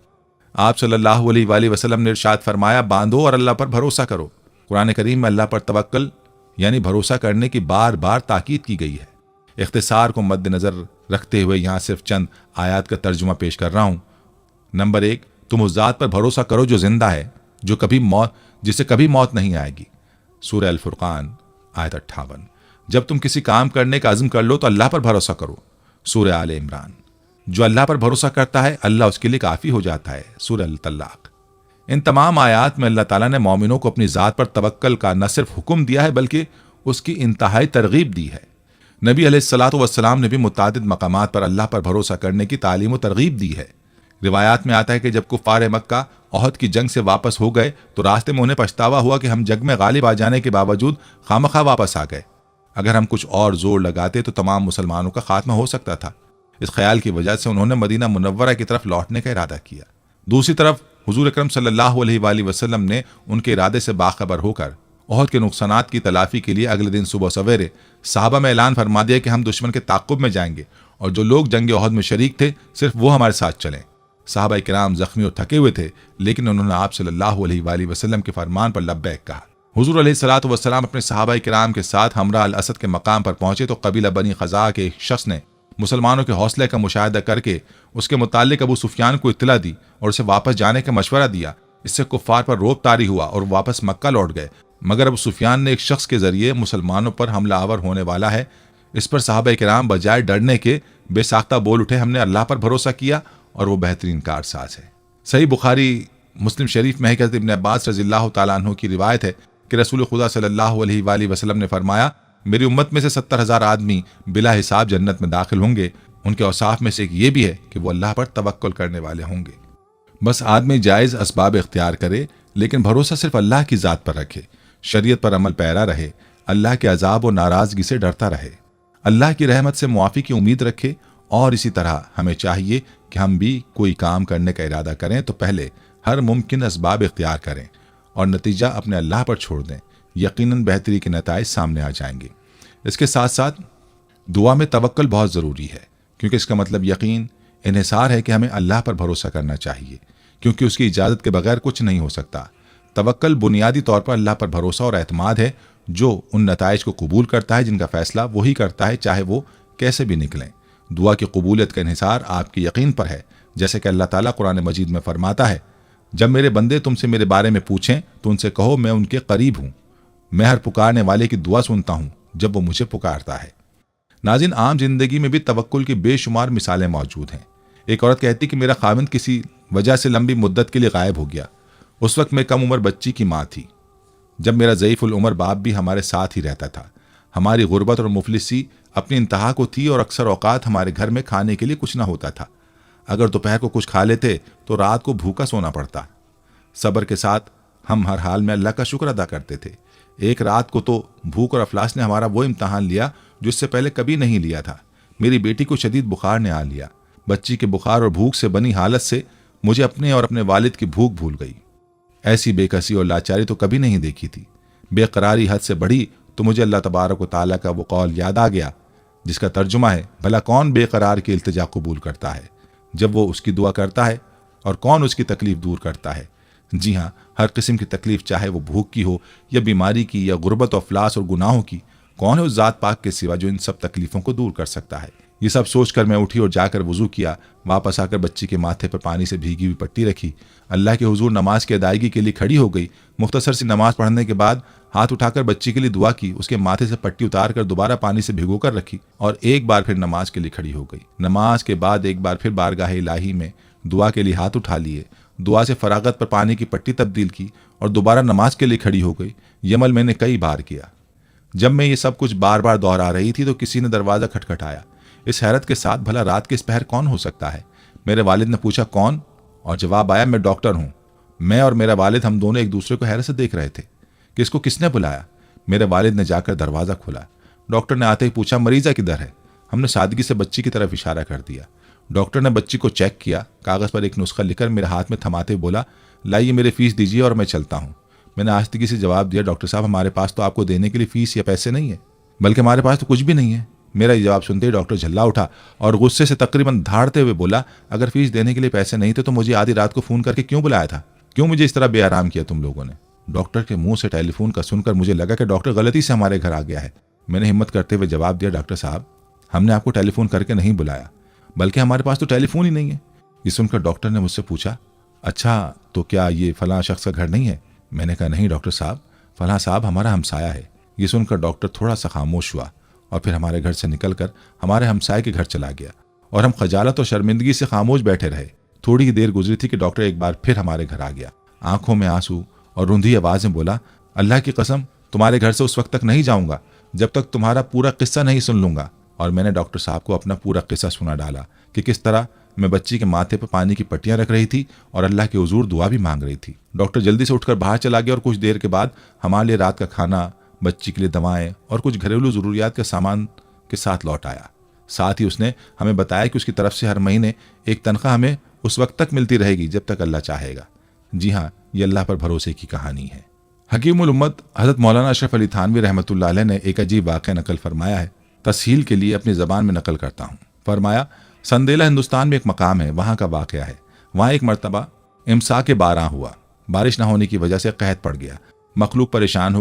آپ صلی اللہ علیہ وآلہ وسلم نے ارشاد فرمایا، باندھو اور اللہ پر بھروسہ کرو۔ قرآن کریم میں اللہ پر توکل یعنی بھروسہ کرنے کی بار بار تاکید کی گئی ہے۔ اختصار کو مد نظر رکھتے ہوئے یہاں صرف چند آیات کا ترجمہ پیش کر رہا ہوں۔ نمبر 1، تم اس ذات پر بھروسہ کرو جو زندہ ہے، جسے کبھی موت نہیں آئے گی۔ سورہ الفرقان آیت 58۔ جب تم کسی کام کرنے کا عزم کر لو تو اللہ پر بھروسہ کرو۔ سورہ آل عمران۔ جو اللہ پر بھروسہ کرتا ہے اللہ اس کے لیے کافی ہو جاتا ہے۔ سورہ الطلاق۔ ان تمام آیات میں اللہ تعالیٰ نے مومنوں کو اپنی ذات پر توکل کا نہ صرف حکم دیا ہے بلکہ اس کی انتہائی ترغیب دی ہے۔ نبی علیہ الصلاۃ والسلام نے بھی متعدد مقامات پر اللہ پر بھروسہ کرنے کی تعلیم و ترغیب دی ہے۔ روایات میں آتا ہے کہ جب کفار مکہ احد کی جنگ سے واپس ہو گئے تو راستے میں انہیں پچھتاوا ہوا کہ ہم جنگ میں غالب آ جانے کے باوجود خامخواہ واپس آ گئے۔ اگر ہم کچھ اور زور لگاتے تو تمام مسلمانوں کا خاتمہ ہو سکتا تھا۔ اس خیال کی وجہ سے انہوں نے مدینہ منورہ کی طرف لوٹنے کا ارادہ کیا۔ دوسری طرف حضور اکرم صلی اللہ علیہ وآلہ وسلم نے ان کے ارادے سے باخبر ہو کر احد کے نقصانات کی تلافی کے لیے اگلے دن صبح سویرے صحابہ میں اعلان فرما دیا کہ ہم دشمن کے تعاقب میں جائیں گے، اور جو لوگ جنگ احد میں شریک تھے صرف وہ ہمارے ساتھ چلیں۔ صحابہ کرام زخمی اور تھکے ہوئے تھے، لیکن انہوں نے آپ صلی اللہ علیہ وآلہ وسلم کے فرمان پر لبیک کہا۔ حضور علیہ الصلوۃ والسلام اپنے صحابہ کرام کے ساتھ ہمراہ الاسد کے مقام پر پہنچے تو قبیلہ بنی خزاعہ کے ایک شخص نے مسلمانوں کے حوصلے کا مشاہدہ کر کے اس کے متعلق ابو سفیان کو اطلاع دی اور اسے واپس جانے کا مشورہ دیا۔ اس سے کفار پر رعب طاری ہوا اور واپس مکہ لوٹ گئے، مگر ابو سفیان نے ایک شخص کے ذریعے مسلمانوں پر حملہ آور ہونے والا ہے، اس پر صحابہ کرام بجائے ڈرنے کے بے ساختہ بول اٹھے، ہم نے اللہ پر بھروسہ کیا اور وہ بہترین کارساز ہے۔ صحیح بخاری مسلم شریف میں حضرت ابن عباس رضی اللہ تعالیٰ عنہ کی روایت ہے کہ رسول خدا صلی اللہ علیہ وآلہ وسلم نے فرمایا، میری امت میں سے 70,000 آدمی بلا حساب جنت میں داخل ہوں گے۔ ان کے اوصاف میں سے ایک یہ بھی ہے کہ وہ اللہ پر توکل کرنے والے ہوں گے۔ بس آدمی جائز اسباب اختیار کرے، لیکن بھروسہ صرف اللہ کی ذات پر رکھے، شریعت پر عمل پیرا رہے، اللہ کے عذاب و ناراضگی سے ڈرتا رہے، اللہ کی رحمت سے معافی کی امید رکھے، اور اسی طرح ہمیں چاہیے کہ ہم بھی کوئی کام کرنے کا ارادہ کریں تو پہلے ہر ممکن اسباب اختیار کریں اور نتیجہ اپنے اللہ پر چھوڑ دیں، یقیناً بہتری کے نتائج سامنے آ جائیں گے۔ اس کے ساتھ ساتھ دعا میں توکل بہت ضروری ہے، کیونکہ اس کا مطلب یقین انحصار ہے کہ ہمیں اللہ پر بھروسہ کرنا چاہیے، کیونکہ اس کی اجازت کے بغیر کچھ نہیں ہو سکتا۔ توکل بنیادی طور پر اللہ پر بھروسہ اور اعتماد ہے جو ان نتائج کو قبول کرتا ہے جن کا فیصلہ وہی کرتا ہے، چاہے وہ کیسے بھی نکلیں۔ دعا کی قبولیت کا انحصار آپ کے یقین پر ہے، جیسے کہ اللہ تعالیٰ قرآن مجید میں فرماتا ہے، جب میرے بندے تم سے میرے بارے میں پوچھیں تو ان سے کہو میں ان کے قریب ہوں، میں ہر پکارنے والے کی دعا سنتا ہوں جب وہ مجھے پکارتا ہے۔ ناظرین، عام زندگی میں بھی توکل کی بے شمار مثالیں موجود ہیں۔ ایک عورت کہتی کہ میرا خاوند کسی وجہ سے لمبی مدت کے لیے غائب ہو گیا۔ اس وقت میں کم عمر بچی کی ماں تھی، جب میرا ضعیف العمر باپ بھی ہمارے ساتھ ہی رہتا تھا۔ ہماری غربت اور مفلسی اپنی انتہا کو تھی اور اکثر اوقات ہمارے گھر میں کھانے کے لیے کچھ نہ ہوتا تھا۔ اگر دوپہر کو کچھ کھا لیتے تو رات کو بھوکا سونا پڑتا۔ صبر کے ساتھ ہم ہر حال میں اللہ کا شکر ادا کرتے تھے۔ ایک رات کو تو بھوک اور افلاس نے ہمارا وہ امتحان لیا جو اس سے پہلے کبھی نہیں لیا تھا۔ میری بیٹی کو شدید بخار نے آ لیا۔ بچی کے بخار اور بھوک سے بنی حالت سے مجھے اپنے اور اپنے والد کی بھوک بھول گئی۔ ایسی بے کسی اور لاچاری تو کبھی نہیں دیکھی تھی۔ بے قراری حد سے بڑھی تو مجھے اللہ تبارک و تعالیٰ کا وہ قول یاد آ گیا جس کا ترجمہ ہے، بھلا کون بے قرار کی التجا قبول کرتا ہے جب وہ اس کی دعا کرتا ہے، اور کون اس کی تکلیف دور کرتا ہے۔ جی ہاں، ہر قسم کی تکلیف، چاہے وہ بھوک کی ہو یا بیماری کی یا غربت و افلاس اور گناہوں کی، کون ہے اس ذات پاک کے سوا جو ان سب تکلیفوں کو دور کر سکتا ہے۔ یہ سب سوچ کر میں اٹھی اور جا کر وضو کیا، واپس آ کر بچی کے ماتھے پر پانی سے بھیگی ہوئی پٹی رکھی، اللہ کے حضور نماز کی ادائیگی کے لیے کھڑی ہو گئی۔ مختصر سی نماز پڑھنے کے بعد ہاتھ اٹھا کر بچی کے لیے دعا کی، اس کے ماتھے سے پٹی اتار کر دوبارہ پانی سے بھگو کر رکھی اور ایک بار پھر نماز کے لیے کھڑی ہو گئی۔ نماز کے بعد ایک بار پھر بارگاہ الہی میں دعا کے لیے ہاتھ اٹھا لیے، دعا سے فراغت پر پانی کی پٹی تبدیل کی اور دوبارہ نماز کے لیے کھڑی ہو گئی۔ یہ عمل میں نے کئی بار کیا۔ جب میں یہ سب کچھ بار بار دہرا رہی تھی تو کسی نے دروازہ کھٹکھٹایا۔ اس حیرت کے ساتھ بھلا رات کے اس پہر کون ہو سکتا ہے؟ میرے والد نے پوچھا کون؟ اور جواب آیا میں ڈاکٹر ہوں۔ میں اور میرا والد ہم دونوں ایک دوسرے کو حیرت سے دیکھ رہے تھے کہ اس کو کس نے بلایا۔ میرے والد نے جا کر دروازہ کھولا۔ ڈاکٹر نے آتے ہی پوچھا مریضہ کدھر ہے؟ ہم نے سادگی سے بچی کی طرف اشارہ کر دیا۔ ڈاکٹر نے بچی کو چیک کیا، کاغذ پر ایک نسخہ لکھ کر میرے ہاتھ میں تھماتے بولا لائیے میرے فیس دیجیے اور میں چلتا ہوں۔ میں نے آہستگی سے جواب دیا ڈاکٹر صاحب ہمارے پاس تو آپ کو دینے کے لیے فیس یا پیسے نہیں ہے، بلکہ ہمارے پاس تو کچھ بھی نہیں ہے۔ میرا یہ جواب سنتے ہی ڈاکٹر جھلا اٹھا اور غصے سے تقریباً دھاڑتے ہوئے بولا اگر فیس دینے کے لیے پیسے نہیں تھے تو مجھے آدھی رات کو فون کر کے کیوں بلایا تھا؟ کیوں مجھے اس طرح بے آرام کیا تم لوگوں نے؟ ڈاکٹر کے منہ سے ٹیلی فون کا سن کر مجھے لگا کہ ڈاکٹر غلطی سے ہمارے گھر آ گیا ہے۔ میں نے ہمت کرتے ہوئے جواب دیا ڈاکٹر صاحب ہم نے آپ کو ٹیلی فون کر کے نہیں بلایا، بلکہ ہمارے پاس تو ٹیلی فون ہی نہیں ہے۔ یہ سن کر ڈاکٹر نے مجھ سے پوچھا اچھا تو کیا یہ فلاں شخص کا گھر نہیں ہے؟ میں نے کہا نہیں ڈاکٹر صاحب، فلاں صاحب ہمارا ہمسایہ ہے۔ یہ سن کر ڈاکٹر تھوڑا سا خاموش ہوا اور پھر ہمارے گھر سے نکل کر ہمارے ہمسائے کے گھر چلا گیا اور ہم خجالت اور شرمندگی سے خاموش بیٹھے رہے۔ تھوڑی ہی دیر گزری تھی کہ ڈاکٹر ایک بار پھر ہمارے گھر آ گیا، آنکھوں میں آنسو اور رندھی آواز میں بولا اللہ کی قسم تمہارے گھر سے اس وقت تک نہیں جاؤں گا جب تک تمہارا پورا قصہ نہیں سن لوں گا۔ اور میں نے ڈاکٹر صاحب کو اپنا پورا قصہ سنا ڈالا کہ کس طرح میں بچی کے ماتھے پر پانی کی پٹیاں رکھ رہی تھی اور اللہ کے حضور دعا بھی مانگ رہی تھی۔ ڈاکٹر جلدی سے اٹھ کر باہر چلا گیا اور کچھ دیر کے بعد ہمارے لیے رات کا کھانا، بچی کے لیے دوائیں اور کچھ گھریلو ضروریات کا سامان کے ساتھ لوٹ آیا۔ ساتھ ہی اس نے ہمیں بتایا کہ اس کی طرف سے ہر مہینے ایک تنخواہ ہمیں اس وقت تک ملتی رہے گی جب تک اللہ چاہے گا۔ جی ہاں، یہ اللہ پر بھروسے کی کہانی ہے۔ حکیم الامت حضرت مولانا اشرف علی تھانوی رحمۃ اللہ علیہ نے ایک عجیب واقعہ نقل فرمایا ہے، تسہیل کے لیے اپنی زبان میں نقل کرتا ہوں۔ فرمایا سندیلہ ہندوستان میں ایک مقام ہے، وہاں کا واقعہ ہے۔ وہاں ایک مرتبہ امساک باران ہوا، بارش نہ ہونے کی وجہ سے قحط پڑ گیا۔ مخلوق پریشان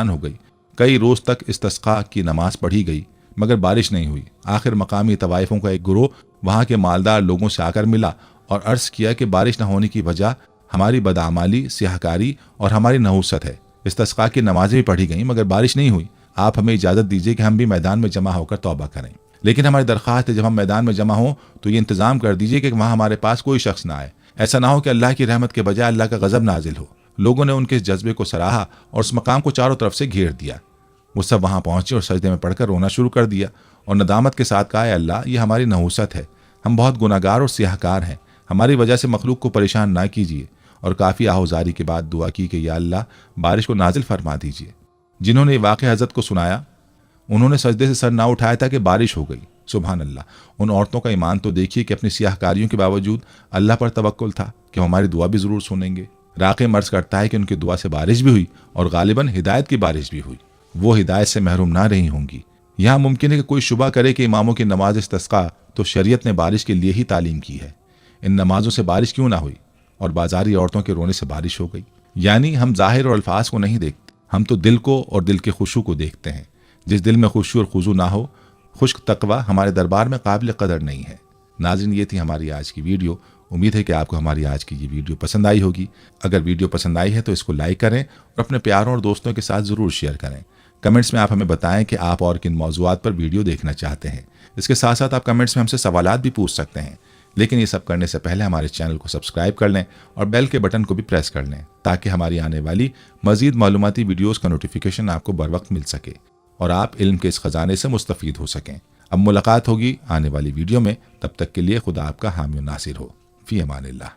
ہو گئی۔ کئی روز تک استسقاء کی نماز پڑھی گئی مگر بارش نہیں ہوئی۔ آخر مقامی طوائفوں کا ایک گروہ وہاں کے مالدار لوگوں سے آ کر ملا اور عرض کیا کہ بارش نہ ہونے کی وجہ ہماری بدعمالی، سیاہکاری اور ہماری نحوست ہے۔ استسقاء کی نمازیں بھی پڑھی گئیں مگر بارش نہیں ہوئی۔ آپ ہمیں اجازت دیجیے کہ ہم بھی میدان میں جمع ہو کر توبہ کریں، لیکن ہماری درخواست ہے جب ہم میدان میں جمع ہوں تو یہ انتظام کر دیجیے کہ وہاں ہمارے پاس کوئی شخص نہ آئے، ایسا نہ ہو کہ اللہ کی رحمت کے بجائے اللہ کا غضب نازل ہو۔ لوگوں نے ان کے اس جذبے کو سراہا اور اس مقام کو چاروں طرف سے گھیر دیا۔ وہ سب وہاں پہنچے اور سجدے میں پڑھ کر رونا شروع کر دیا اور ندامت کے ساتھ کہا اے اللہ یہ ہماری نحوست ہے، ہم بہت گناہگار اور سیاہکار ہیں، ہماری وجہ سے مخلوق کو پریشان نہ کیجیے۔ اور کافی آہوزاری کے بعد دعا کی کہ یا اللہ بارش کو نازل فرما دیجیے۔ جنہوں نے یہ واقعہ حضرت کو سنایا انہوں نے سجدے سے سر نہ اٹھایا تھا کہ بارش ہو گئی۔ سبحان اللہ، ان عورتوں کا ایمان تو دیکھیے کہ اپنی سیاہ کاریوں کے باوجود اللہ پر توکل تھا کہ ہماری دعا بھی ضرور سنیں گے۔ راقی مرض کرتا ہے کہ ان کی دعا سے بارش بھی ہوئی اور غالباً ہدایت کی بارش بھی ہوئی، وہ ہدایت سے محروم نہ رہی ہوں گی۔ یہاں ممکن ہے کہ کوئی شبہ کرے کہ اماموں کی نماز استسقاء تو شریعت نے بارش کے لیے ہی تعلیم کی ہے، ان نمازوں سے بارش کیوں نہ ہوئی اور بازاری عورتوں کے رونے سے بارش ہو گئی؟ یعنی ہم ظاہر اور الفاظ کو نہیں دیکھتے، ہم تو دل کو اور دل کے خشوع کو دیکھتے ہیں۔ جس دل میں خشوع اور خضوع نہ ہو، خشک تقوی ہمارے دربار میں قابل قدر نہیں ہے۔ ناظرین، یہ تھی ہماری آج کی ویڈیو۔ امید ہے کہ آپ کو ہماری آج کی یہ ویڈیو پسند آئی ہوگی۔ اگر ویڈیو پسند آئی ہے تو اس کو لائک کریں اور اپنے پیاروں اور دوستوں کے ساتھ ضرور شیئر کریں۔ کمنٹس میں آپ ہمیں بتائیں کہ آپ اور کن موضوعات پر ویڈیو دیکھنا چاہتے ہیں۔ اس کے ساتھ ساتھ آپ کمنٹس میں ہم سے سوالات بھی پوچھ سکتے ہیں، لیکن یہ سب کرنے سے پہلے ہمارے چینل کو سبسکرائب کر لیں اور بیل کے بٹن کو بھی پریس کر لیں تاکہ ہماری آنے والی مزید معلوماتی ویڈیوز کا نوٹیفیکیشن آپ کو بر وقت مل سکے اور آپ علم کے اس خزانے سے مستفید ہو سکیں۔ اب ملاقات ہوگی آنے والی ویڈیو میں، تب تک کے لیے خدا آپ کا حامی و ناصر ہو۔ فی امان اللہ۔